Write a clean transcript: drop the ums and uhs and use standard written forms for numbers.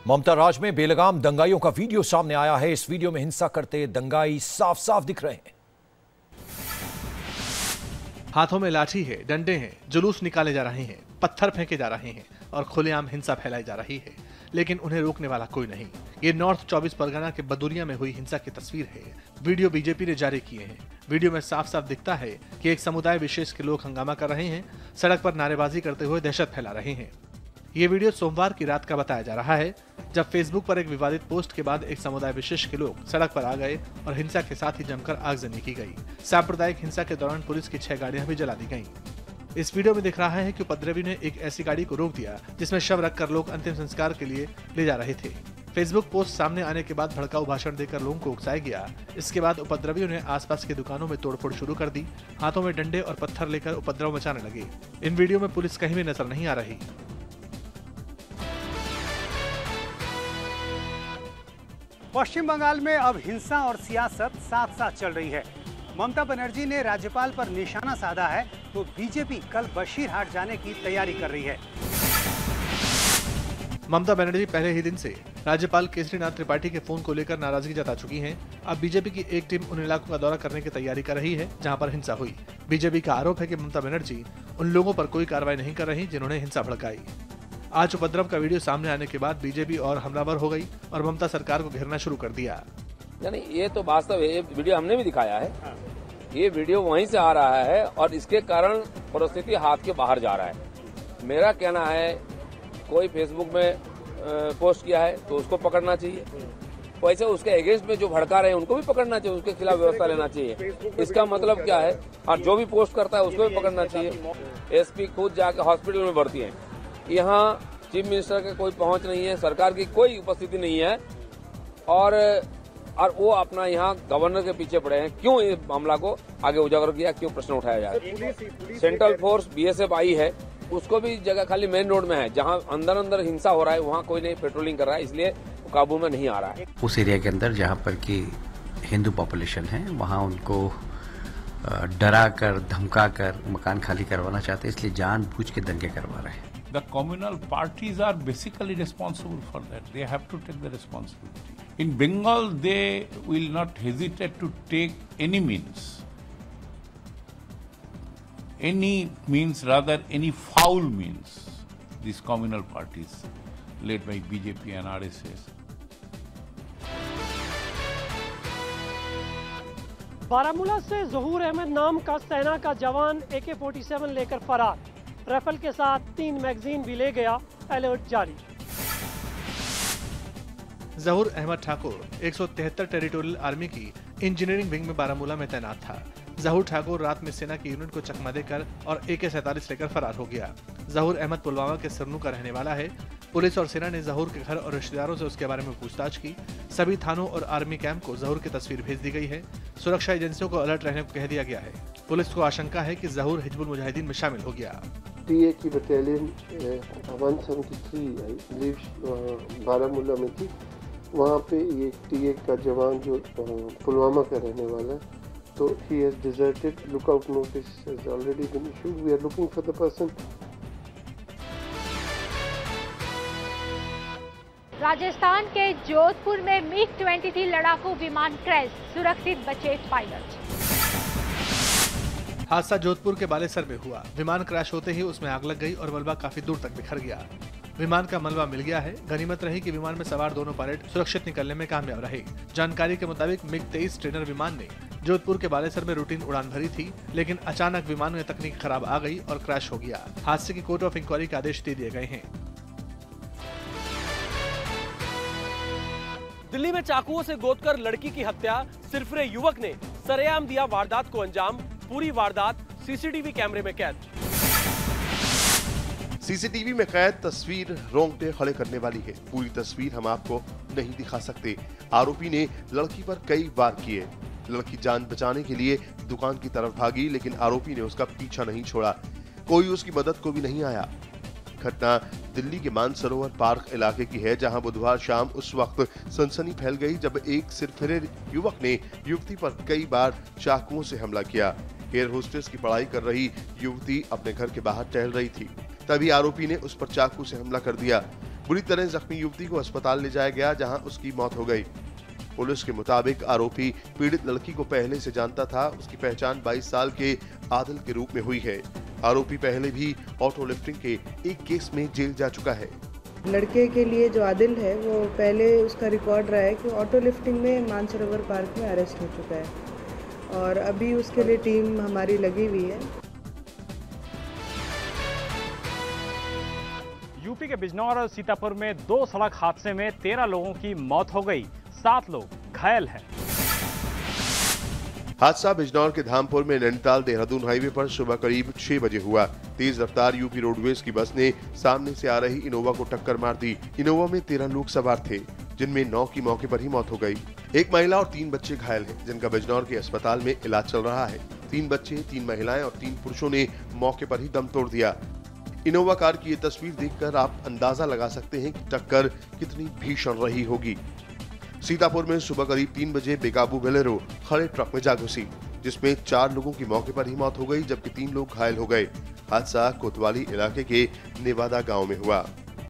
ममता राज में बेलगाम दंगाइयों का वीडियो सामने आया है। इस वीडियो में हिंसा करते दंगाई साफ साफ दिख रहे हैं। हाथों में लाठी है, डंडे हैं, जुलूस निकाले जा रहे हैं, पत्थर फेंके जा रहे हैं और खुलेआम हिंसा फैलाई जा रही है, लेकिन उन्हें रोकने वाला कोई नहीं। ये नॉर्थ 24 परगना के बदुरिया में हुई हिंसा की तस्वीर है। वीडियो बीजेपी ने जारी किए हैं। वीडियो में साफ साफ दिखता है कि एक समुदाय विशेष के लोग हंगामा कर रहे हैं, सड़क पर नारेबाजी करते हुए दहशत फैला रहे हैं। ये वीडियो सोमवार की रात का बताया जा रहा है, जब फेसबुक पर एक विवादित पोस्ट के बाद एक समुदाय विशेष के लोग सड़क पर आ गए और हिंसा के साथ ही जमकर आगजनी की गई। सांप्रदायिक हिंसा के दौरान पुलिस की 6 गाड़ियां भी जला दी गईं। इस वीडियो में दिख रहा है कि उपद्रवी ने एक ऐसी गाड़ी को रोक दिया जिसमें शव रखकर लोग अंतिम संस्कार के लिए ले जा रहे थे। फेसबुक पोस्ट सामने आने के बाद भड़काऊ भाषण देकर लोगों को उकसाया गया। इसके बाद उपद्रवियों ने आसपास की दुकानों में तोड़फोड़ शुरू कर दी। हाथों में डंडे और पत्थर लेकर उपद्रव मचाने लगे। इन वीडियो में पुलिस कहीं भी नजर नहीं आ रही। पश्चिम बंगाल में अब हिंसा और सियासत साथ साथ चल रही है। ममता बनर्जी ने राज्यपाल पर निशाना साधा है तो बीजेपी कल बशीरहाट जाने की तैयारी कर रही है। ममता बनर्जी पहले ही दिन से राज्यपाल केसरीनाथ त्रिपाठी के फोन को लेकर नाराजगी जता चुकी हैं। अब बीजेपी की एक टीम उन इलाकों का दौरा करने की तैयारी कर रही है जहां पर हिंसा हुई। बीजेपी का आरोप है कि ममता बनर्जी उन लोगों पर कोई कार्रवाई नहीं कर रही जिन्होंने हिंसा भड़काई। आज उपद्रव का वीडियो सामने आने के बाद बीजेपी और हमलावर हो गई और ममता सरकार को घेरना शुरू कर दिया। यानी ये तो वास्तव है, ये वीडियो हमने भी दिखाया है। ये वीडियो वहीं से आ रहा है और इसके कारण परिस्थिति हाथ के बाहर जा रहा है। मेरा कहना है, कोई फेसबुक में पोस्ट किया है तो उसको पकड़ना चाहिए, वैसे उसके अगेंस्ट में जो भड़का रहे हैं उनको भी पकड़ना चाहिए, उसके खिलाफ व्यवस्था लेना चाहिए। इसका मतलब क्या है, और जो भी पोस्ट करता है उसको भी पकड़ना चाहिए। एसपी खुद जाकर हॉस्पिटल में भर्ती है। यहाँ चीफ मिनिस्टर का कोई पहुंच नहीं है, सरकार की कोई उपस्थिति नहीं है और वो अपना यहाँ गवर्नर के पीछे पड़े हैं। क्यों इस मामला को आगे उजागर किया, क्यों प्रश्न उठाया जाए। सेंट्रल फोर्स बीएसएफ आई है, उसको भी जगह खाली मेन रोड में है, जहाँ अंदर अंदर हिंसा हो रहा है वहाँ कोई नहीं पेट्रोलिंग कर रहा है, इसलिए काबू में नहीं आ रहा है। उस एरिया के अंदर जहाँ पर की हिंदू पॉपुलेशन है वहाँ उनको डरा कर धमका कर मकान खाली करवाना चाहते हैं, इसलिए जानबूझ के दंगे करवा रहे हैं। The communal parties are basically responsible for that. They have to take the responsibility. In Bengal, they will not hesitate to take any means, rather any foul means, these communal parties led by BJP and RSS. Baramulla से ज़हूर अहमद नाम का सेना का जवान AK-47 लेकर फरार। Rifle के साथ 3 मैगजीन भी ले गया, अलर्ट जारी। ज़हूर अहमद ठाकुर 173 टेरिटोरियल आर्मी की इंजीनियरिंग विंग में बारामूला में तैनात था। ज़हूर ठाकुर रात में सेना की यूनिट को चकमा देकर और AK-47 लेकर फरार हो गया। ज़हूर अहमद पुलवामा के सरनू का रहने वाला है। पुलिस और सेना ने ज़हूर के घर और रिश्तेदारों से उसके बारे में पूछताछ की। सभी थानों और आर्मी कैंप को ज़हूर की तस्वीर भेज दी गई है। सुरक्षा एजेंसियों को अलर्ट रहने को कह दिया गया है। पुलिस को आशंका है कि ज़हूर हिजबुल मुजाहिदीन में शामिल हो गया। टीए की बटालियन 173 आई बिलीव बारामूला में थी। वहाँ पे ये टीए का जवान जो पुलवामा का रहने वाला है, तो he has deserted. Lookout notice has already been issued. We are looking for the person. Rajasthan के जोधपुर में MiG-23 लड़ाकू विमान क्रैश, सुरक्षित बचे पायलट। हादसा जोधपुर के बालेसर में हुआ। विमान क्रैश होते ही उसमें आग लग गई और मलबा काफी दूर तक बिखर गया। विमान का मलबा मिल गया है। गनीमत रही कि विमान में सवार दोनों पायलट सुरक्षित निकलने में कामयाब रहे। जानकारी के मुताबिक MiG-23 ट्रेनर विमान ने जोधपुर के बालेसर में रूटीन उड़ान भरी थी, लेकिन अचानक विमान में तकनीक खराब आ गई और क्रैश हो गया। हादसे की कोर्ट ऑफ इंक्वायरी के आदेश दे दिए गए हैं। दिल्ली में चाकुओं से गोदकर लड़की की हत्या, सिरफिरे युवक ने सरेआम दिया वारदात को अंजाम। पूरी वारदात सीसीटीवी कैमरे में कैद। सीसीटीवी में कैद तस्वीर रोंगटे खड़े करने वाली है। पूरी तस्वीर हम आपको नहीं दिखा सकते। आरोपी ने लड़की पर कई वार किए। लड़की जान बचाने के लिए दुकान की तरफ भागी, लेकिन आरोपी ने उसका पीछा नहीं छोड़ा। कोई उसकी मदद को भी नहीं आया। घटना दिल्ली के मानसरोवर पार्क इलाके की है, जहां बुधवार शाम उस वक्त सनसनी फैल गई जब एक सिरफिरे युवक ने युवती पर कई बार चाकुओं से हमला किया। एयर होस्टेस की पढ़ाई कर रही युवती अपने घर के बाहर टहल रही थी, तभी आरोपी ने उस पर चाकू से हमला कर दिया। बुरी तरह जख्मी युवती को अस्पताल ले जाया गया, जहां उसकी मौत हो गई। पुलिस के मुताबिक आरोपी पीड़ित लड़की को पहले से जानता था। उसकी पहचान 22 साल के आदिल के रूप में हुई है। आरोपी पहले भी ऑटो लिफ्टिंग के एक केस में जेल जा चुका है। लड़के के लिए जो आदिल है वो पहले उसका रिकॉर्ड रहा है कि ऑटो लिफ्टिंग में मानसरोवर पार्क में अरेस्ट हो चुका है और अभी उसके लिए टीम हमारी लगी हुई है। यूपी के बिजनौर और सीतापुर में 2 सड़क हादसे में 13 लोगों की मौत हो गई, 7 लोग घायल हैं। हादसा बिजनौर के धामपुर में नैनीताल देहरादून हाईवे पर सुबह करीब 6 बजे हुआ। तेज रफ्तार यूपी रोडवेज की बस ने सामने से आ रही इनोवा को टक्कर मार दी। इनोवा में 13 लोग सवार थे, जिनमें 9 की मौके पर ही मौत हो गई। एक महिला और 3 बच्चे घायल हैं, जिनका बिजनौर के अस्पताल में इलाज चल रहा है। 3 बच्चे, 3 महिलाएं और 3 पुरुषों ने मौके पर ही दम तोड़ दिया। इनोवा कार की ये तस्वीर देखकर आप अंदाजा लगा सकते हैं कि टक्कर कितनी भीषण रही होगी। सीतापुर में सुबह करीब 3 बजे बेकाबू बोलेरो खड़े ट्रक में जा घुसी, जिसमें 4 लोगों की मौके पर ही मौत हो गई, जबकि 3 लोग घायल हो गए। हादसा कोतवाली इलाके के नेवादा गांव में हुआ।